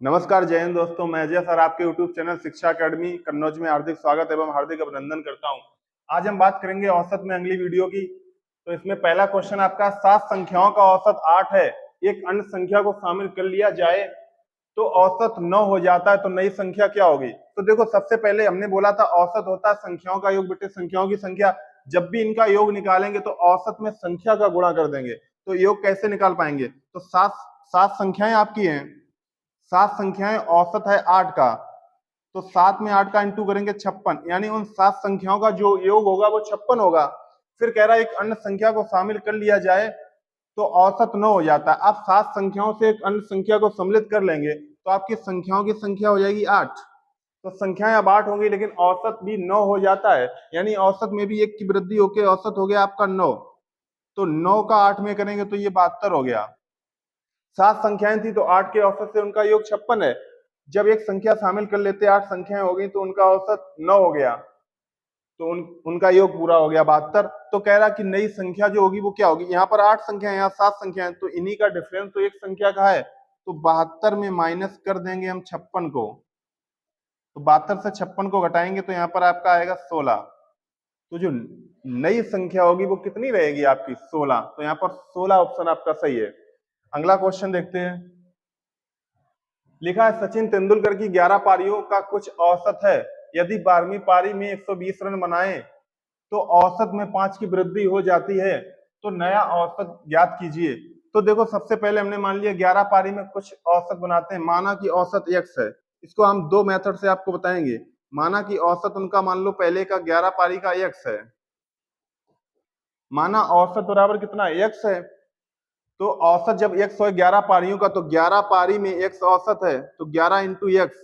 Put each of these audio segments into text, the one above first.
नमस्कार, जय हिंद दोस्तों। मैं अजय सर आपके यूट्यूब चैनल शिक्षा अकेडमी कन्नौज में हार्दिक स्वागत एवं हार्दिक अभिनंदन करता हूं। आज हम बात करेंगे औसत में अगली वीडियो की। तो इसमें पहला क्वेश्चन आपका 7 संख्याओं का औसत 8 है, एक अन्य संख्या को शामिल कर लिया जाए तो औसत 9 हो जाता है, तो नई संख्या क्या होगी? तो देखो, सबसे पहले हमने बोला था औसत होता है संख्याओं का योग बेटे संख्याओं की संख्या। जब भी इनका योग निकालेंगे तो औसत में संख्या का गुणा कर देंगे। तो योग कैसे निकाल पाएंगे? तो सात सात संख्याएं आपकी हैं, 7 संख्याएं, औसत है 8 का, तो 7 में 8 का इंटू करेंगे 56, यानी उन 7 संख्याओं का जो योग होगा वो 56 होगा। फिर कह रहा है एक अन्य संख्या को शामिल कर लिया जाए तो औसत 9 हो जाता है। आप 7 संख्याओं से एक अन्य संख्या को सम्मिलित कर लेंगे तो आपकी संख्याओं की संख्या हो जाएगी 8। तो संख्याएं अब 8 होंगी, लेकिन औसत भी 9 हो जाता है, यानी औसत में भी 1 की वृद्धि होकर औसत हो गया आपका 9। तो 9 का 8 में करेंगे तो ये 72 हो गया। 7 संख्याएं थी तो 8 के औसत से उनका योग 56 है। जब एक संख्या शामिल कर लेते 8 संख्याएं हो गई तो उनका औसत 9 हो गया, तो उनका योग पूरा हो गया 72। तो कह रहा कि नई संख्या जो होगी वो क्या होगी? यहाँ पर 8 संख्या है, यहाँ 7 संख्या है, तो इन्हीं का डिफरेंस तो एक संख्या का है। तो 72 में माइनस कर देंगे हम 56 को, तो 72 से 56 को घटाएंगे तो यहाँ पर आपका आएगा 16। तो जो नई संख्या होगी वो कितनी रहेगी आपकी? 16। तो यहाँ पर 16 ऑप्शन आपका सही है। अगला क्वेश्चन देखते हैं। लिखा है सचिन तेंदुलकर की 11 पारियों का कुछ औसत है, यदि 12वीं पारी में 120 रन बनाए तो औसत में 5 की वृद्धि हो जाती है, तो नया औसत ज्ञात कीजिए। तो देखो, सबसे पहले हमने मान लिया 11 पारी में कुछ औसत बनाते हैं, माना कि औसत x है। इसको हम दो मेथड से आपको बताएंगे। माना कि औसत उनका मान लो पहले का 11 पारी का x है, माना औसत बराबर कितना x है, तो औसत जब x हो 11 पारियों का, तो 11 पारी में x औसत है, तो 11 इंटू एक्स,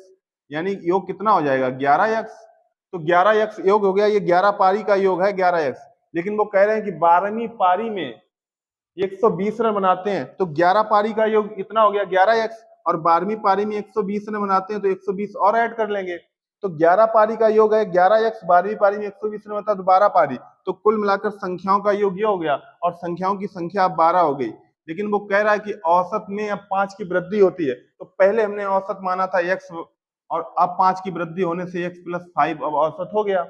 यानी योग कितना हो जाएगा? 11x। तो 11x योग हो गया, ये 11 पारी का योग है 11x। लेकिन वो कह रहे हैं कि 12वीं पारी में 120 रन बनाते हैं, तो 11 पारी का योग इतना हो गया 11x, और 12वीं पारी में 120 रन बनाते हैं तो 120 और ऐड कर लेंगे। तो 11 पारी का योग है 11x, 12वीं पारी में 120 रन बनता है तो 12 पारी। तो कुल मिलाकर संख्याओं का योग ये हो गया, और संख्याओं की संख्या अब 12 हो गई। लेकिन वो कह रहा है कि औसत में अब 5 की वृद्धि होती है। तो पहले हमने औसत माना था x, और अब 5 की वृद्धि होने से x प्लस 5 अब औसत हो गया।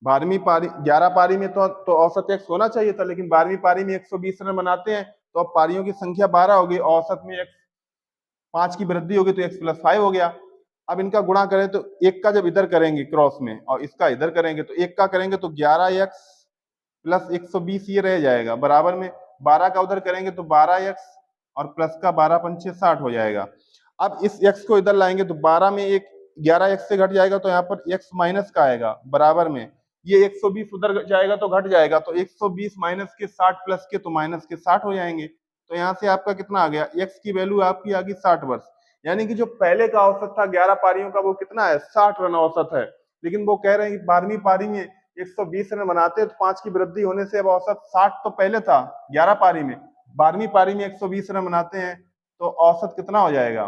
12वीं पारी 11 पारी में तो औसत x होना चाहिए था, लेकिन 12वीं पारी में 120 रन बनाते हैं तो अब पारियों की संख्या 12 हो गई, औसत में x 5 की वृद्धि होगी तो x प्लस 5 हो गया। अब इनका गुणा करें तो एक का जब इधर करेंगे क्रॉस में और इसका इधर करेंगे तो एक का करेंगे तो 11x प्लस 120 ये रह जाएगा, बराबर में 12 का उधर करेंगे तो 12x और प्लस का 12 पंचे 60 हो जाएगा। अब इस x को इधर लाएंगे तो 12 में एक 11x से घट जाएगा तो यहाँ पर x माइनस का आएगा, बराबर में ये 120 उधर जाएगा तो घट जाएगा, तो 120 माइनस के 60 प्लस के तो माइनस के 60 हो जाएंगे। तो यहाँ से आपका कितना आ गया? x की वैल्यू आपकी आ गई 60 वर्ष। यानी कि जो पहले का औसत था 11 पारियों का वो कितना है? 60 रन औसत है। लेकिन वो कह रहे हैं कि 12वीं पारी में 120 रन बनाते हैं तो 5 की वृद्धि होने से अब औसत 60 तो पहले था 11 पारी में, 12वीं पारी में 120 रन बनाते हैं तो औसत कितना हो जाएगा?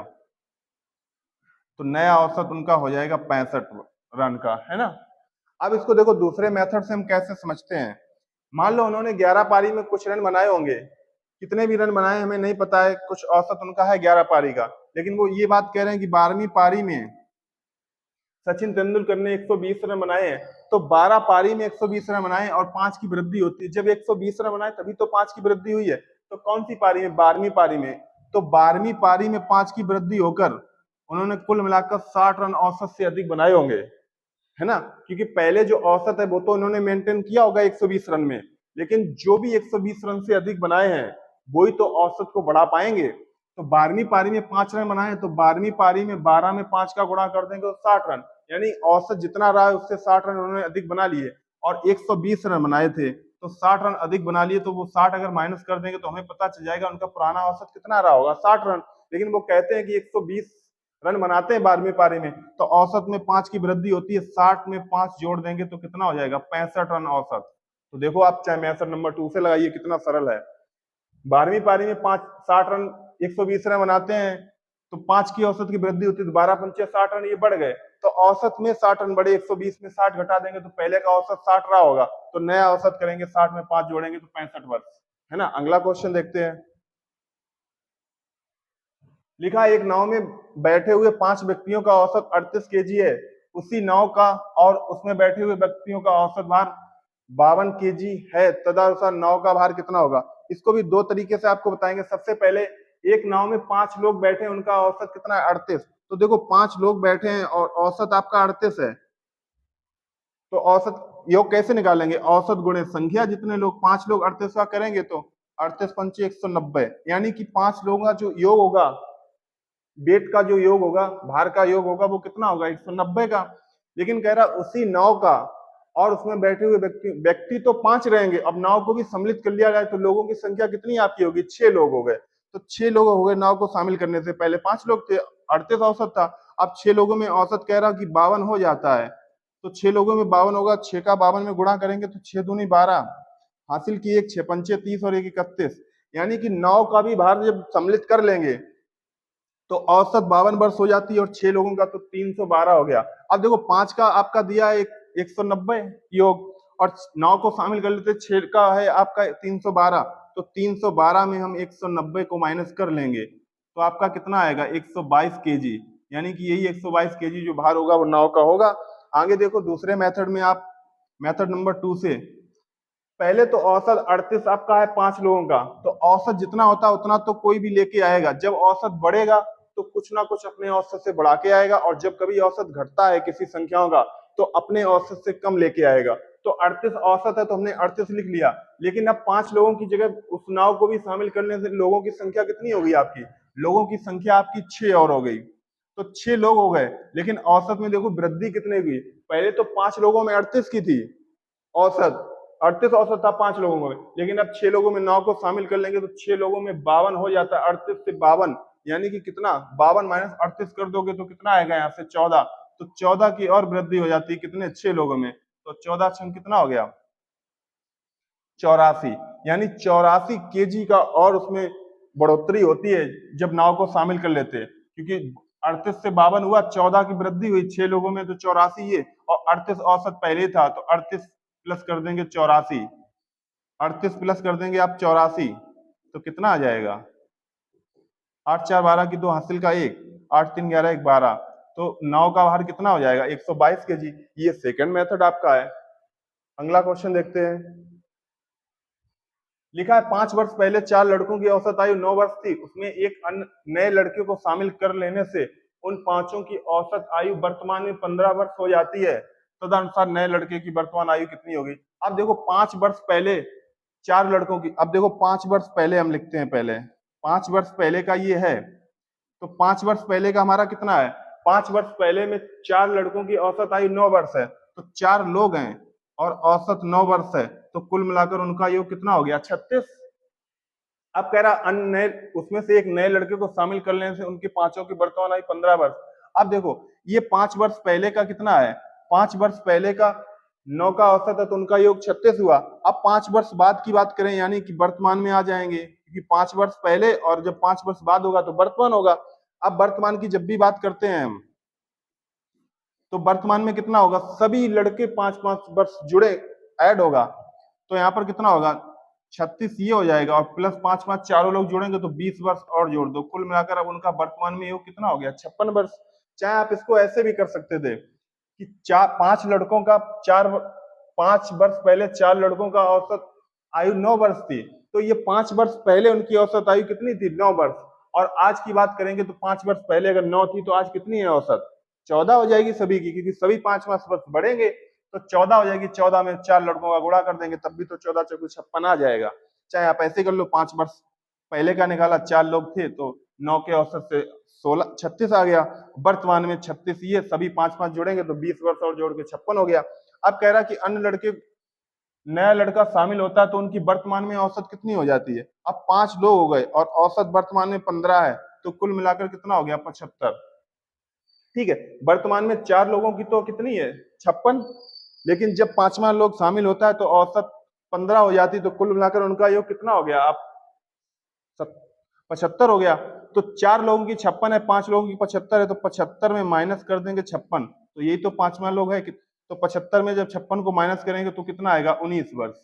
तो नया औसत उनका हो जाएगा 65 रन का, है ना। अब इसको देखो दूसरे मेथड से हम कैसे समझते हैं। मान लो उन्होंने 11 पारी में कुछ रन बनाए होंगे, कितने भी रन बनाए हमें नहीं पता है, कुछ औसत उनका है 11 पारी का, लेकिन वो ये बात कह रहे हैं कि 12वीं पारी में सचिन तेंदुलकर ने 120 रन बनाए हैं, तो 12 पारी में 120 रन बनाए और 5 की वृद्धि होती है। जब 120 रन बनाए तभी तो 5 की वृद्धि हुई है। तो कौन सी पारी में? 12वीं पारी में। तो 12वीं पारी में 5 की वृद्धि होकर उन्होंने कुल मिलाकर 60 रन औसत से अधिक बनाए होंगे, है ना। क्योंकि पहले जो औसत है वो तो उन्होंने मेंटेन किया होगा 120 रन में, लेकिन जो भी 120 रन से अधिक बनाए हैं वही तो औसत को बढ़ा पाएंगे। तो 12वीं पारी में 5 रन बनाए तो 12वीं पारी में 12 में 5 का गुणा कर देंगे तो 60 रन, यानी औसत जितना रहा है उससे 60 रन उन्होंने अधिक बना लिए। और 120 रन बनाए थे तो 60 रन अधिक बना लिए, तो वो 60 अगर माइनस कर देंगे तो हमें पता चल जाएगा उनका पुराना औसत कितना रहा होगा, 60 रन। लेकिन वो कहते हैं कि 120 रन बनाते हैं 12वीं पारी में तो औसत में 5 की वृद्धि होती है, 60 में 5 जोड़ देंगे तो कितना हो जाएगा? 65 रन औसत। तो देखो आप चाहे मेथड नंबर 2 से लगाइए, कितना सरल है। 12वीं पारी में 60 रन 120 रन बनाते हैं तो 5 की औसत की वृद्धि होती है, तो 12 पंचे 60 रन, ये बढ़ गए तो औसत में 60 रन बढ़े, 120 में 60 घटा देंगे तो पहले का औसत 60 रहा होगा, तो नया औसत करेंगे 60 में 5 जोड़ेंगे तो 65 वर्ष, है ना। अगला क्वेश्चन देखते हैं। लिखा है एक नाव में बैठे हुए 5 व्यक्तियों का औसत 38 केजी है, उसी नाव का और उसमें बैठे हुए व्यक्तियों का औसत भार 52 केजी है, तदनुसार नाव का भार कितना होगा। इसको भी दो तरीके से आपको बताएंगे। सबसे पहले एक नाव में 5 लोग बैठे हैं, उनका औसत कितना है 38। तो देखो 5 लोग बैठे हैं और औसत आपका 38 है, तो औसत योग कैसे निकालेंगे, औसत गुणे संख्या, जितने लोग 5 लोग 38 का करेंगे तो 38 पंचे 190, यानी कि 5 लोगों का जो योग होगा, वेट का जो योग होगा, भार का योग होगा, वो कितना होगा 190 का। लेकिन कह रहा उसी नाव का और उसमें बैठे हुए व्यक्ति व्यक्ति तो 5 रहेंगे, अब नाव को भी सम्मिलित कर लिया जाए तो लोगों की संख्या कितनी आपकी होगी, 6 लोग हो गए। तो 6 लोग हो गए नाव को शामिल करने से, पहले 5 लोग थे, 38 औसत था, अब 6 लोगों में औसत कह रहा कि 52 हो जाता है। तो 6 लोगों में 52 होगा, 6 का 52 में गुणा करेंगे तो 6 दूनी 12 हासिल की, एक 6 पंचे 30 और एक 31, यानी कि नाव का भी भार जब सम्मिलित कर लेंगे तो औसत 52 वर्ष हो जाती है, और 6 लोगों का तो 312 हो गया। अब देखो 5 का आपका दिया है 190 योग, और नाव को शामिल कर लेते, 6 का है आपका 312, तो 312 में हम 190 को माइनस कर लेंगे तो आपका कितना आएगा 122 केजी, यानी कि यही 122 केजी जो भार होगा वो नाव का होगा। आगे देखो दूसरे मेथड में, आप मेथड नंबर 2 से, पहले तो औसत 38 आपका है 5 लोगों का, तो औसत जितना होता है उतना तो कोई भी लेके आएगा, जब औसत बढ़ेगा तो कुछ ना कुछ अपने औसत से बढ़ा के आएगा, और जब कभी औसत घटता है किसी संख्याओं का तो अपने औसत से कम लेके आएगा। तो 38 औसत है तो हमने 38 लिख लिया, लेकिन अब 5 लोगों की जगह उस नाव को भी शामिल करने से लोगों की संख्या कितनी होगी आपकी, लोगों की संख्या आपकी 6 और हो गई, तो 6 लोग हो गए। लेकिन औसत में देखो वृद्धि कितने हुई, पहले तो 5 लोगों में 38 की थी औसत, 38 औसत था 5 लोगों में, लेकिन अब 6 लोगों में 9 को शामिल कर लेंगे तो 6 लोगों में 52 हो जाता है, 38 से 52, यानी कि कितना 52 माइनस 38 कर दोगे तो कितना आएगा यहाँ से 14, तो 14 की और वृद्धि हो जाती है कितने 6 लोगों में, तो 14 छंग कितना हो गया 84, यानी 84 केजी का और उसमें बढ़ोतरी होती है जब नाव को शामिल कर लेते हैं, क्योंकि 38 से 52 हुआ, 14 की वृद्धि हुई 6 लोगों में तो 84 ये, और 38 औसत पहले था तो 38 प्लस कर देंगे 84, 38 प्लस कर देंगे आप 84, तो कितना आ जाएगा 8 4 12 की 2 हासिल का 1, 8 3 11 1 12, तो नाव का भार कितना हो जाएगा 122 केजी। ये सेकंड मेथड आपका है। अगला क्वेश्चन देखते हैं। लिखा है 5 वर्ष पहले 4 लड़कों की औसत आयु 9 वर्ष थी, उसमें एक अन्य नए लड़के को शामिल कर लेने से उन पांचों की औसत आयु वर्तमान में 15 वर्ष हो जाती है, तदनुसार नए लड़के की वर्तमान आयु कितनी होगी। अब देखो 5 वर्ष पहले 4 लड़कों की, अब देखो 5 वर्ष पहले हम लिखते हैं, पहले 5 वर्ष पहले का ये है, तो 5 वर्ष पहले का हमारा कितना है, 5 वर्ष पहले में 4 लड़कों की औसत आयु 9 वर्ष है, तो 4 लोग हैं और औसत 9 वर्ष है, तो कुल मिलाकर उनका योग कितना हो गया 36। अब कह रहा अन्य नए, उसमें से एक नए लड़के को शामिल कर लेने से उनके पांचों की वर्तमान आयु 15 वर्ष। अब देखो ये 5 वर्ष पहले का कितना है, 5 वर्ष पहले का 9 का औसत है तो उनका योग 36 हुआ। अब 5 वर्ष बाद की बात करें यानी कि वर्तमान में आ जाएंगे, क्योंकि 5 वर्ष पहले और जब 5 वर्ष बाद होगा तो वर्तमान होगा। अब वर्तमान की जब भी बात करते हैं हम, तो वर्तमान में कितना होगा, सभी लड़के 5-5 वर्ष जुड़े ऐड होगा, तो यहाँ पर कितना होगा 36 ये हो जाएगा, और प्लस 5-5 चारों लोग जोड़ेंगे तो 20 वर्ष और जोड़ दो, कुल मिलाकर अब उनका वर्तमान में योग कितना हो गया 56 वर्ष। चाहे आप इसको ऐसे भी कर सकते थे कि 5 लड़कों का 5 वर्ष पहले 4 लड़कों का औसत आयु 9 वर्ष थी, तो ये 5 वर्ष पहले उनकी औसत आयु कितनी थी 9 वर्ष, और आज की बात करेंगे तो 5 वर्ष पहले अगर 9 थी तो आज कितनी है औसत 14 हो जाएगी सभी की, क्योंकि सभी 5-5 वर्ष बढ़ेंगे तो 14 हो जाएगी, 14 में 4 लड़कों का गुणा कर देंगे तब भी तो 14 चौके 56 आ जाएगा। चाहे आप ऐसे कर लो, 5 वर्ष पहले का निकाला 4 लोग थे तो 9 के औसत से 16 36 आ गया, वर्तमान में 36 ये, सभी 5-5 जोड़ेंगे तो 20 वर्ष और जोड़ के 56 हो गया। अब कह रहा कि अन्य लड़के, नया लड़का शामिल होता है तो उनकी वर्तमान में औसत कितनी हो जाती है। अब 5 लोग हो गए और औसत वर्तमान में 15 है, तो कुल मिलाकर कितना हो गया 75। ठीक है, वर्तमान में 4 लोगों की तो कितनी है 56, लेकिन जब 5वां लोग शामिल होता है तो औसत 15 हो जाती, तो कुल मिलाकर उनका योग कितना हो गया आप 75 हो गया। तो 4 लोगों की 56 है, 5 लोगों की 75 है, तो 75 में माइनस कर देंगे 56, तो यही तो 5वां लोग है, तो 75 में जब 56 को माइनस करेंगे तो कितना आएगा 19 वर्ष,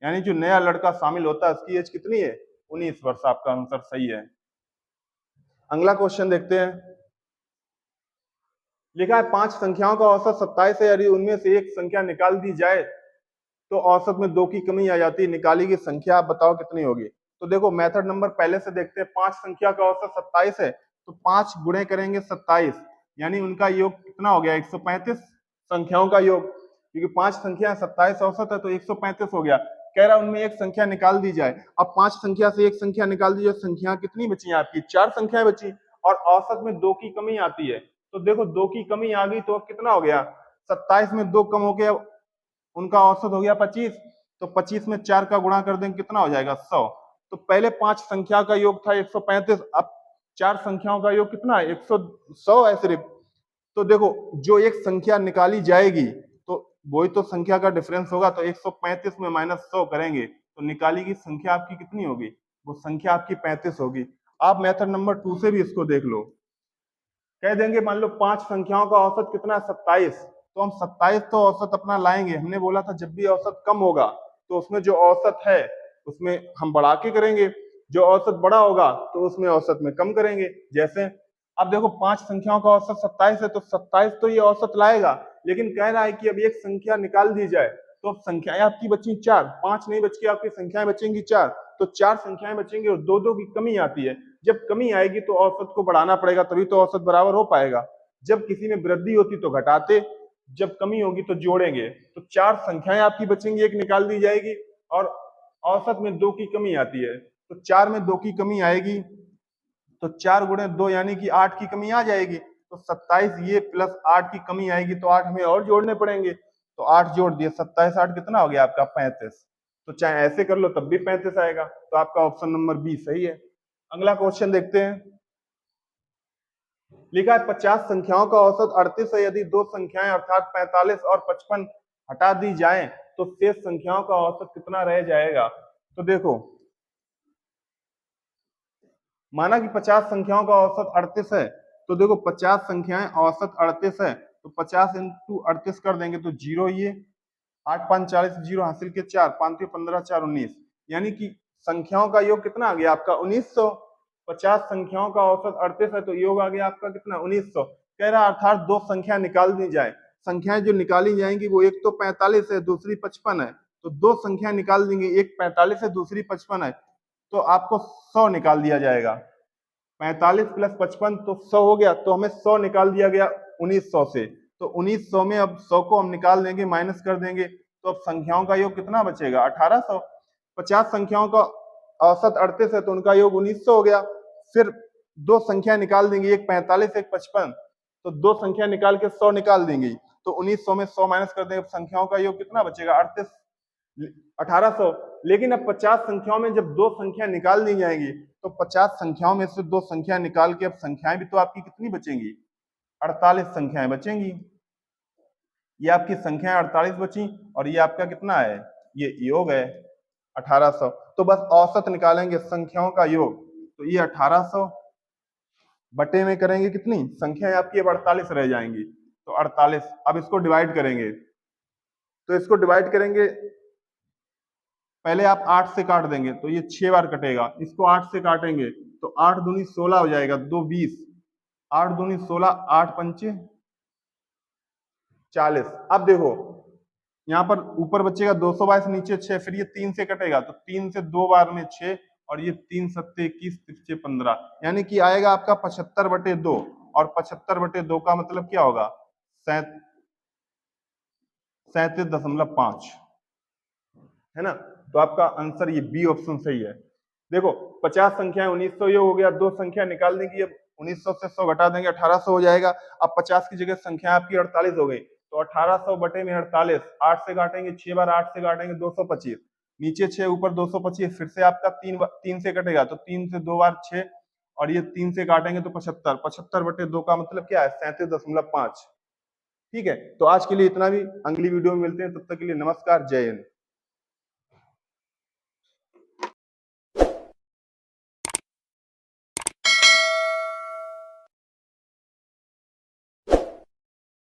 यानी जो नया लड़का शामिल होता है उसकी एज कितनी है 19 वर्ष। आपका आंसर सही है। अगला क्वेश्चन देखते हैं। लिखा है 5 संख्याओं का औसत 27 है, यदि उनमें से एक संख्या निकाल दी जाए तो औसत में 2 की कमी आ जाती है, निकाली गई संख्या आप बताओ कितनी होगी। तो देखो मेथड नंबर पहले से देखते हैं। 5 संख्या का औसत 27 है, तो 5 गुणे करेंगे 27, यानी उनका योग कितना हो गया 135 संख्याओं का योग, क्योंकि 5 संख्या 27 औसत है तो 135 हो गया। कह रहा उनमें एक संख्या निकाल दी जाए। अब 5 संख्या से एक संख्या निकाल दी जाए, संख्या कितनी बची आपकी 4 संख्याएं बची, और औसत में 2 की कमी आती है। तो देखो 2 की कमी आ गई तो अब कितना हो गया 27 में 2 कम हो गया, उनका औसत हो गया 25। तो 25 में 4 का गुणा कर देंगे कितना हो जाएगा 100। तो पहले 5 संख्या का योग था 135, अब 4 संख्याओं का योग कितना है 100 है सिर्फ। तो देखो जो एक संख्या निकाली जाएगी तो वही तो संख्या का डिफरेंस होगा, तो 135 में -100 करेंगे तो निकाली गई संख्या आपकी कितनी होगी, वो संख्या आपकी 35 होगी। आप मेथड नंबर 2 से भी इसको देख लो। कह देंगे मान लो 5 संख्याओं का औसत कितना है 27, तो हम 27 तो औसत अपना लाएंगे। हमने बोला था जब भी औसत कम होगा तो उसमें जो औसत है उसमें हम बढ़ा के करेंगे, जो औसत बड़ा होगा तो उसमें औसत में कम करेंगे। जैसे अब देखो 5 संख्याओं का औसत 27 है, तो 27 तो ये औसत लाएगा, लेकिन कह रहा है कि अब एक संख्या निकाल दी जाए। तो अब संख्याएं आपकी बची 4, 5 नहीं बच के आपकी संख्याएं बचेंगी 4, तो 4 संख्याएं बचेंगी और 2 2 की कमी आती है। जब कमी आएगी तो औसत को बढ़ाना पड़ेगा, तभी तो औसत बराबर हो पाएगा। जब किसी में वृद्धि होती तो घटाते, जब कमी होगी तो जोड़ेंगे। तो 4 संख्याएं आपकी बचेंगी, एक निकाल दी जाएगी और औसत में 2 की कमी आती है। तो 4 में 2 की कमी आएगी, तो 4 गुणे 2 यानी कि 8 की कमी आ जाएगी। तो 27 ये प्लस 8 की कमी आएगी, तो 8 हमें और जोड़ने पड़ेंगे। तो 8 जोड़ दिए, 27 8 कितना हो गया आपका 35। तो चाहे ऐसे कर लो तब भी 35 आएगा। तो आपका ऑप्शन नंबर बी सही है। अगला क्वेश्चन देखते हैं। लिखा है 50 संख्याओं का औसत 38 है, यदि 2 संख्याएं अर्थात 45 और 55 हटा दी जाएं तो शेष संख्याओं का औसत कितना रह जाएगा। तो देखो माना कि 50 संख्याओं का औसत 38 है, तो देखो 50 संख्याएं औसत 38 है, तो 50 इंटू 38 कर देंगे तो 0 ये 8 5 40, 0 हासिल के 4 5 15 4 19, यानी कि संख्याओं का योग कितना आ गया आपका 1900। 50 संख्याओं का औसत 38 है, तो योग आ गया आपका कितना 1900। कह रहा अर्थात 2 संख्या निकाल दी जाए। संख्याएं जो निकाली जाएंगी वो एक तो 45 है, दूसरी 55 है, तो 2 संख्या निकाल देंगे, एक 45 है दूसरी 55 है, तो आपको 100 निकाल दिया जाएगा। 45 प्लस 55 तो 100 हो गया, तो हमें 100 निकाल दिया गया 1900 से। तो 1900 में अब 100 को हम निकाल देंगे, माइनस कर देंगे, तो अब संख्याओं का योग कितना बचेगा 1800। 50 संख्याओं का औसत 38 है, तो उनका योग 1900 हो गया। फिर 2 संख्या निकाल देंगे, एक 45 एक 55, तो 2 संख्या निकाल के 100 निकाल देंगे, तो 1900 में 100 माइनस कर देंगे, संख्याओं का योग कितना बचेगा 38 1800। लेकिन अब 50 संख्याओं में जब 2 संख्या निकाल दी जाएंगी, तो 50 संख्याओं में से 2 संख्या निकाल के अब संख्याएं भी तो आपकी कितनी बचेंगी 48 संख्याएं बचेंगी। ये आपकी संख्याएं 48 बची, और ये आपका कितना है ये योग है 1800। तो बस औसत निकालेंगे संख्याओं का योग, तो ये 1800 बटे में करेंगे कितनी संख्याएं आपकी अब 48 रह जाएंगी, तो 48। अब इसको डिवाइड करेंगे, तो इसको डिवाइड करेंगे, पहले आप 8 से काट देंगे तो ये 6 बार कटेगा, इसको 8 से काटेंगे तो 8 दूनी 16 हो जाएगा, 2 20, 8 दूनी 16, 8 पंचे 40। अब देखो यहाँ पर ऊपर बचेगा 222, नीचे 6, फिर ये 3 से कटेगा, तो 3 से 2 बार में 6, और ये 3 सत्ते 21, 3 15, यानी कि आएगा आपका 75 बटे 2, और 75 बटे 2 का मतलब क्या होगा 37.5, है ना। तो आपका आंसर ये बी ऑप्शन सही है। देखो 50 संख्याएं 1900 ये हो गया, 2 संख्या निकाल देंगे, अब 1900 से 100 घटा देंगे 1800 हो जाएगा। अब 50 की जगह संख्या आपकी 48 हो गई, तो 1800 बटे में 48, 8 से काटेंगे 6 बार, 8 से काटेंगे 225, नीचे 6 ऊपर 225, फिर से आपका 3 से कटेगा, तो 3 से 2 बार 6, और ये 3 से काटेंगे तो 75, 75 बटे 2 का मतलब क्या है 37.5। ठीक है, तो आज के लिए इतना भी, अगली वीडियो में मिलते हैं, तब तक के लिए नमस्कार, जय हिंद।